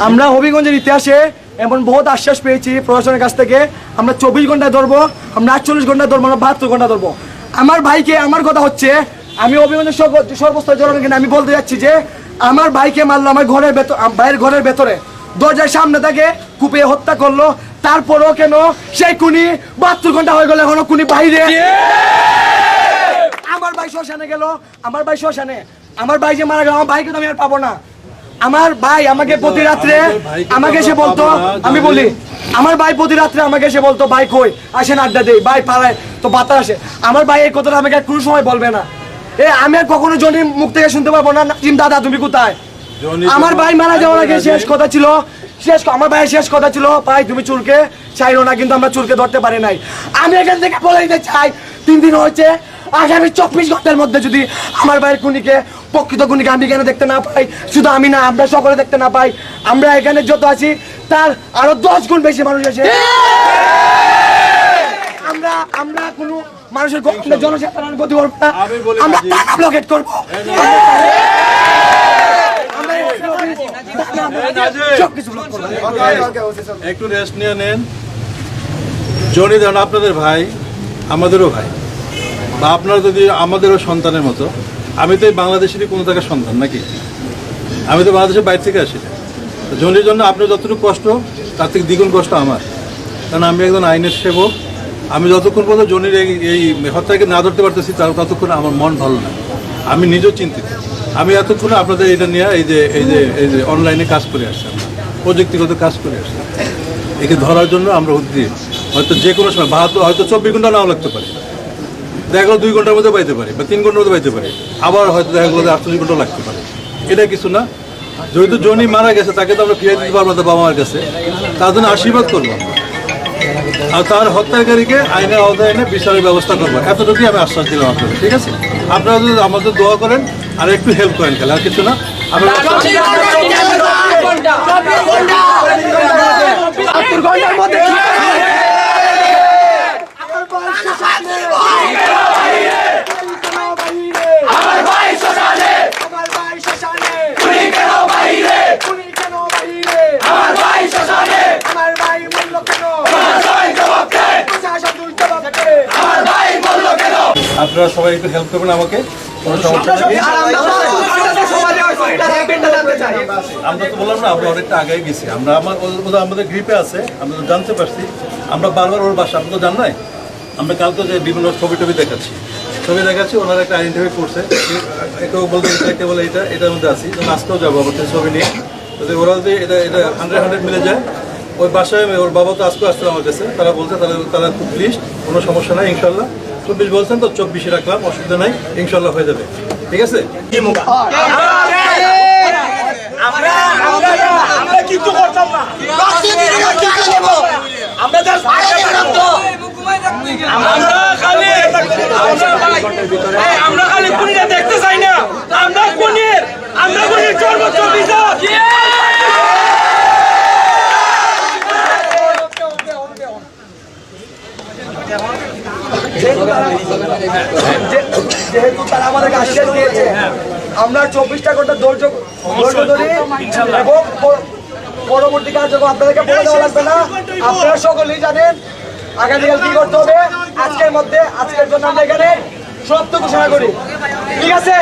আমরা হবিগঞ্জের ইতিহাসে এমন বহুত আশ্বাস পেয়েছি প্রশাসনের কাছ থেকে। আমরা 24 ঘন্টায় ধরবো, আমরা 48 ঘন্টায় ধরবো, আমরা 72 ঘন্টা ধরবো। আমার ভাইকে, আমার কথা হচ্ছে, আমি হবিগঞ্জের সর্বস্তরের জনগণকে আমি বলতে যাচ্ছি যে আমার ভাইকে মারলো, আমার ভাইয়ের ঘরের ভেতরে দরজার সামনে থেকে কুপিয়ে হত্যা করলো। তারপরেও কেন সেই খুনি 72 ঘন্টা হয়ে গেল এখনো খুনি বাইরে। আমার ভাই শ্মশানে গেল, আমার ভাই শ্মশানে, আমার ভাই যে মারা গেল, আমার ভাইকে তো আমি আর পাবো না। আমার ভাই আমাকে প্রতি রাত্রে আমাকে এসে বলতো, আমি বলি আমার ভাই প্রতি রাত্রে আমাকে এসে বলতো, ভাই কই আসেন আড্ডা দেই, ভাই পাড়ায় তো বাতাস আসে। আমার ভাই এই কথাটা আমাকে কোনো সময় বলবে না। আমি আর কখনো জনির মুখ থেকে শুনতে পারবো না, নাজিম দাদা তুমি কোথায়। আমার ভাই মারা যাওয়ার আগে শেষ কথা ছিল, আমার ভাইয়ের শেষ কথা ছিল, ভাই তুমি চুরকে চাইলো না, কিন্তু আমরা চুরকে ধরতে পারি নাই। আমি এখান থেকে বলে দিতে চাই, 3 দিন হয়েছে, আগামী 24 ঘন্টার মধ্যে যদি আমার ভাইয়ের খুনিকে, প্রকৃত খুনিকে আমি এখানে দেখতে না পাই, শুধু আমি না আমরা সকলে দেখতে না পাই, আমরা এখানে যত আছি তার আরো 10 গুণ বেশি মানুষ আছে। আমরা কোনো মানুষের জনসাধারণের গতি করবো না, আমরা ব্লকেট করবো। একটু রেস্ট নিয়ে নেন। জনি ধরুন আপনাদের ভাই, আমাদেরও ভাই, বা আপনারা যদি আমাদেরও সন্তানের মতো। আমি তো এই বাংলাদেশেরই কোনো জায়গার সন্তান নাকি, আমি তো বাংলাদেশের বাইরে থেকে আসি। জনির জন্য আপনার যতটুকু কষ্ট তার থেকে দ্বিগুণ কষ্ট আমার, কারণ আমি একজন আইনের সেবক। আমি যতক্ষণ পর্যন্ত জনির এই হত্যাকে না ধরতে পারতেছি ততক্ষণ আমার মন ভালো না, আমি নিজেও চিন্তিত। আমি এতক্ষণে আপনাদের এটা নিয়ে এই যে অনলাইনে কাজ করে আসছি, প্রযুক্তিগত কাজ করে আসছি, একে ধরার জন্য আমরা উদ্গ্রীব। হয়তো যে কোনো সময় হয়তো 24 ঘন্টা নাও লাগতে পারে, দেখা গেলো 2 ঘন্টার মধ্যে পাইতে পারে, বা 3 ঘন্টার মধ্যে পাইতে পারে, আবার হয়তো দেখা গেলো 48 ঘন্টা লাগতে পারে। এটা কিছু না। যেহেতু জনি মারা গেছে তাকে তো আমরা ফিরিয়ে দিতে পারবো না বাবা মার কাছে, তার জন্য আশীর্বাদ করবো আর তার হত্যাকারীকে আইনের আওতায় এনে বিচারের ব্যবস্থা করবো, এতটুকুই আমি আশ্বাস দিলাম আপনাদের। ঠিক আছে, আপনারা যদি আমাদের দোয়া করেন আর একটু হেল্প করেন, খেলে আর কিছু না। আপনারা সবাই একটু হেল্প করবেন আমাকে, কোনো সমস্যা নেই। আমরা তো বললাম না, আমরা অনেকটা আগে গেছি, আমরা আমাদের গ্রিপে আছে, আমরা তো জানতে পারছি। আমরা বারবার ওর বাসা, আপনি তো জান নাই, আমরা কালকে যে বিভিন্ন ছবি দেখাচ্ছি, ওনারা একটা আইডেন্টিফাই করছে, কেউ বলতে কে বলে এটার মধ্যে আছি, আজকেও যাবো আবার ছবি নিয়ে। যদি ওরা যদি এটা 100 মিলে যায়, ওই বাসায় ওর বাবা তো আজকেও আসছিল আমার কাছে, তারা বলছে তারা খুব লিস্ট, কোনো সমস্যা নাই ইনশাল্লাহ। 24 বলছেন তো 24 রাখলাম, অসুবিধা নাই, ইনশাল্লাহ হয়ে যাবে। ঠিক আছে, আমরা খালি খুনিটা দেখতে চাই না, আমরা খুনির সর্বোচ্চ বিচার। যেহেতু তারা আমাদেরকে আশ্বাস দিয়েছে, আমরা 24টা ঘন্টা ধৈর্য ধরি এবং পরবর্তী কার্যক্রম আপনাদেরকে বলে দেওয়া লাগবে না। আপনারা সকলেই জানেন আগামীকাল কি করতে হবে। আজকের জন্য আমরা এখানে সত্য ঘোষণা করি। ঠিক আছে।